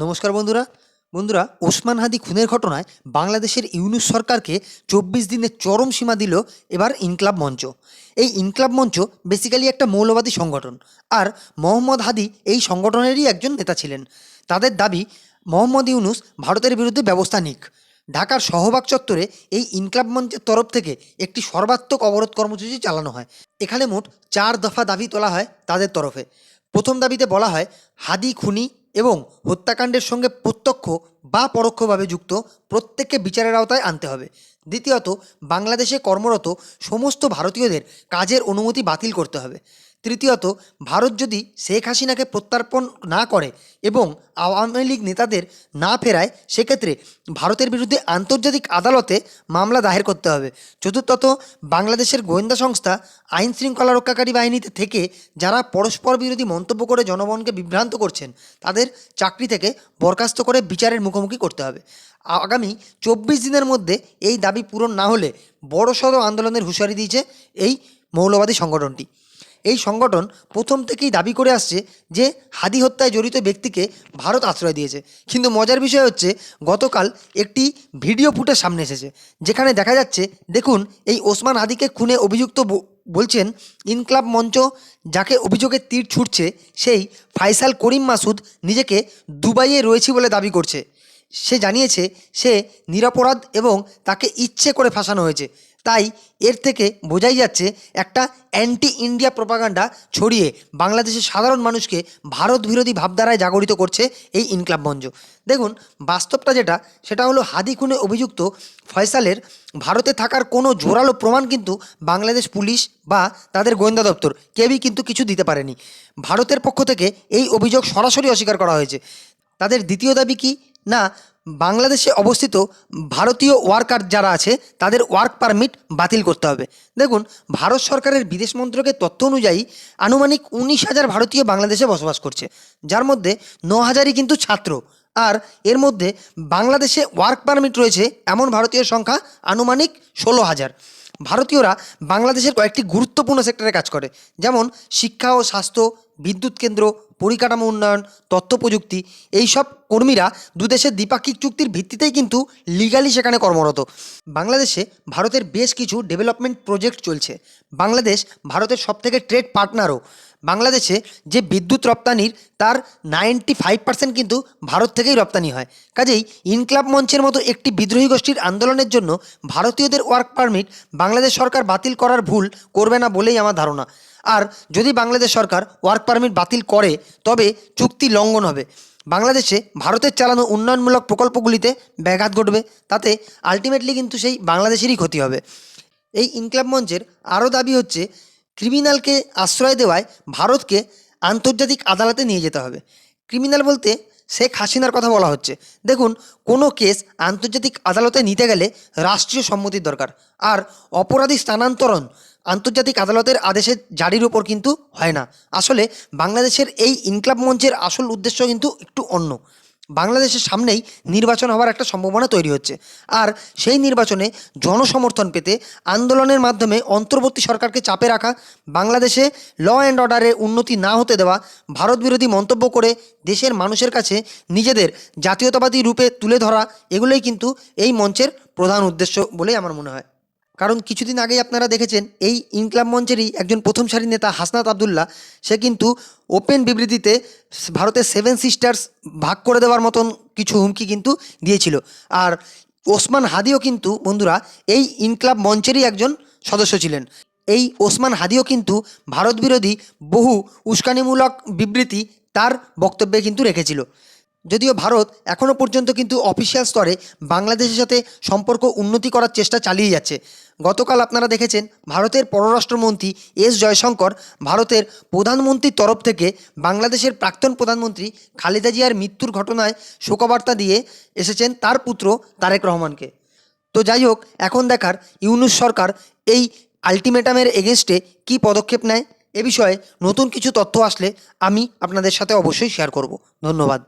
নমস্কার বন্ধুরা। ওসমান হাদি খুনের ঘটনায় বাংলাদেশের ইউনূস সরকারকে ২৪ দিনের চরম সীমা দিল এবার ইনকলাব মঞ্চ। এই ইনকলাব মঞ্চ বেসিক্যালি একটা মৌলবাদী সংগঠন, আর মোহাম্মদ হাদি এই সংগঠনেরই একজন নেতা ছিলেন। তাদের দাবি মোহাম্মদ ইউনূস ভারতের বিরুদ্ধে ব্যবস্থা নিক। ঢাকার শাহবাগ চত্বরে এই ইনকলাব মঞ্চের তরফ থেকে একটি সর্বাত্মক অবরোধ কর্মসূচি চালানো হয়। এখানে মোট ৪ দফা দাবি তোলা হয় তাদের তরফে। প্রথম দাবিতে বলা হয়, হাদি খুনি এবং হত্যাকাণ্ডের সঙ্গে প্রত্যক্ষ বা পরোক্ষভাবে যুক্ত প্রত্যেককে বিচারের আওতায় আনতে হবে। দ্বিতীয়ত, বাংলাদেশে কর্মরত সমস্ত ভারতীয়দের কাজের অনুমতি বাতিল করতে হবে। তৃতীয়ত, ভারত যদি শেখ হাসিনাকে প্রত্যর্পণ না করে এবং আওয়ামী লীগ নেতাদের না ফেরায়, সেক্ষেত্রে ভারতের বিরুদ্ধে আন্তর্জাতিক আদালতে মামলা দায়ের করতে হবে। চতুর্থত, বাংলাদেশের গোয়েন্দা সংস্থা আইন শৃঙ্খলা রক্ষাকারী বাহিনীতে থেকে যারা পরস্পর বিরোধী মন্তব্য করে জনগণকে বিভ্রান্ত করছেন, তাদের চাকরি থেকে বরখাস্ত করে বিচারের মুখোমুখি করতে হবে। আগামী ২৪ দিনের মধ্যে এই দাবি পূরণ না হলে বড়সড় আন্দোলনের হুঁশিয়ারি দিয়েছে এই মৌলবাদী সংগঠনটি। এই সংগঠন প্রথম থেকেই দাবি করে আসছে যে হাদি হত্যায় জড়িত ব্যক্তিকে ভারত আশ্রয় দিয়েছে। কিন্তু মজার বিষয় হচ্ছে, গতকাল একটি ভিডিও ফুটেজ সামনে এসেছে, যেখানে দেখা যাচ্ছে, দেখুন, এই ওসমান হাদিকে খুনে অভিযুক্ত বলছেন ইনকলাব মঞ্চ যাকে অভিযোগের তীর ছুটছে, সেই ফাইসাল করিম মাসুদ নিজেকে দুবাইয়ে রয়েছে বলে দাবি করছে। সে জানিয়েছে সে নিরপরাধ এবং তাকে ইচ্ছে করে ফাঁসানো হয়েছে। তাই এর থেকে বোঝাই যাচ্ছে একটা অ্যান্টি ইন্ডিয়া প্রপাগান্ডা ছড়িয়ে বাংলাদেশের সাধারণ মানুষকে ভারত বিরোধী ভাবধারায় জাগরিত করছে এই ইনকলাব মঞ্চ। দেখুন, বাস্তবটা সেটা হলো, হাদি খুনে অভিযুক্ত ফয়সালের ভারতে থাকার কোনো জোরালো প্রমাণ কিন্তু বাংলাদেশ পুলিশ বা তাদের গোয়েন্দা দপ্তর কেউই কিন্তু কিছু দিতে পারেনি। ভারতের পক্ষ থেকে এই অভিযোগ সরাসরি অস্বীকার করা হয়েছে। তাদের দ্বিতীয় দাবি কি না, বাংলাদেশে অবস্থিত ভারতীয় ওয়ার্কার যারা আছে তাদের ওয়ার্ক পারমিট বাতিল করতে হবে। দেখুন, ভারত সরকারের বিদেশ মন্ত্রকের তথ্য অনুযায়ী আনুমানিক ১৯,০০০ ভারতীয় বাংলাদেশে বসবাস করছে, যার মধ্যে ৯,০০০ই কিন্তু ছাত্র। আর এর মধ্যে বাংলাদেশে ওয়ার্ক পারমিট রয়েছে এমন ভারতীয় সংখ্যা আনুমানিক ১৬,০০০। ভারতীয়রা বাংলাদেশের কয়েকটি গুরুত্বপূর্ণ সেক্টরে কাজ করে, যেমন শিক্ষা ও স্বাস্থ্য, বিদ্যুৎ কেন্দ্র, পরিকাঠামো উন্নয়ন, তথ্য প্রযুক্তি। এইসব কর্মীরা দুদেশের দ্বিপাক্ষিক চুক্তির ভিত্তিতেই কিন্তু লিগালি সেখানে কর্মরত। বাংলাদেশে ভারতের বেশ কিছু ডেভেলপমেন্ট প্রজেক্ট চলছে। বাংলাদেশ ভারতের সবথেকে ট্রেড পার্টনারও। বাংলাদেশে যে বিদ্যুৎ রপ্তানির তার 95% কিন্তু ভারত থেকেই রপ্তানি হয়। কাজেই ইনকলাব মঞ্চের মতো একটি বিদ্রোহী গোষ্ঠীর আন্দোলনের জন্য ভারতীয়দের ওয়ার্ক পারমিট বাংলাদেশ সরকার বাতিল করার ভুল করবে না বলেই আমার ধারণা। আর যদি বাংলাদেশ সরকার ওয়ার্ক পারমিট বাতিল করে, তবে চুক্তি লঙ্ঘন হবে। বাংলাদেশে ভারতের চালানো উন্নয়নমূলক প্রকল্পগুলিতে ব্যাঘাত ঘটবে। তাতে আলটিমেটলি কিন্তু সেই বাংলাদেশেরই ক্ষতি হবে। এই ইনকলাব মঞ্চের আরও দাবি হচ্ছে, ক্রিমিনালকে আশ্রয় দেওয়ায় ভারতকে আন্তর্জাতিক আদালতে নিয়ে যেতে হবে। ক্রিমিনাল বলতে শেখ হাসিনার কথা বলা হচ্ছে। দেখুন, কোনো কেস আন্তর্জাতিক আদালতে নিতে গেলে রাষ্ট্রীয় সম্মতির দরকার, আর অপরাধী স্থানান্তরণ আন্তর্জাতিক আদালতের আদেশের জারির উপর কিন্তু হয় না। আসলে বাংলাদেশের এই ইনকলাব মঞ্চের আসল উদ্দেশ্য কিন্তু একটু অন্য। বাংলাদেশের সামনেই নির্বাচন হওয়ার একটা সম্ভাবনা তৈরি হচ্ছে, আর সেই নির্বাচনে জনসমর্থন পেতে আন্দোলনের মাধ্যমে অন্তর্বর্তী সরকারকে চাপে রাখা, বাংলাদেশে ল অ্যান্ড অর্ডারে উন্নতি না হতে দেওয়া, ভারত বিরোধী মন্তব্য করে দেশের মানুষের কাছে নিজেদের জাতীয়তাবাদী রূপে তুলে ধরা, এগুলোই কিন্তু এই মঞ্চের প্রধান উদ্দেশ্য বলেই আমার মনে হয়। কারণ কিছুদিন আগেই আপনারা দেখেছেন, এই ইনকলাব মঞ্চেরই একজন প্রথম সারির নেতা হাসনাত আবদুল্লাহ, সে কিন্তু ওপেন বিবৃতিতে ভারতের 7 সিস্টার্স ভাগ করে দেওয়ার মতন কিছু হুমকি কিন্তু দিয়েছিল। আর ওসমান হাদিও কিন্তু বন্ধুরা এই ইনকলাব মঞ্চেরই একজন সদস্য ছিলেন। এই ওসমান হাদিও কিন্তু ভারত বিরোধী বহু উস্কানিমূলক বিবৃতি তার বক্তব্যে কিন্তু রেখেছিল। যদিও ভারত এখনও পর্যন্ত কিন্তু অফিসিয়াল স্তরে বাংলাদেশের সাথে সম্পর্ক উন্নতি করার চেষ্টা চালিয়ে যাচ্ছে। গতকাল আপনারা দেখেছেন, ভারতের পররাষ্ট্রমন্ত্রী এস জয়শঙ্কর ভারতের প্রধানমন্ত্রীর তরফ থেকে বাংলাদেশের প্রাক্তন প্রধানমন্ত্রী খালেদা জিয়ার মৃত্যুর ঘটনায় শোকবার্তা দিয়ে এসেছেন তার পুত্র তারেক রহমানকে। তো যাই হোক, এখন দেখার ইউনূস সরকার এই আলটিমেটামের এগেনস্টে কী পদক্ষেপ নেয়। এ বিষয়ে নতুন কিছু তথ্য আসলে আমি আপনাদের সাথে অবশ্যই শেয়ার করব। ধন্যবাদ।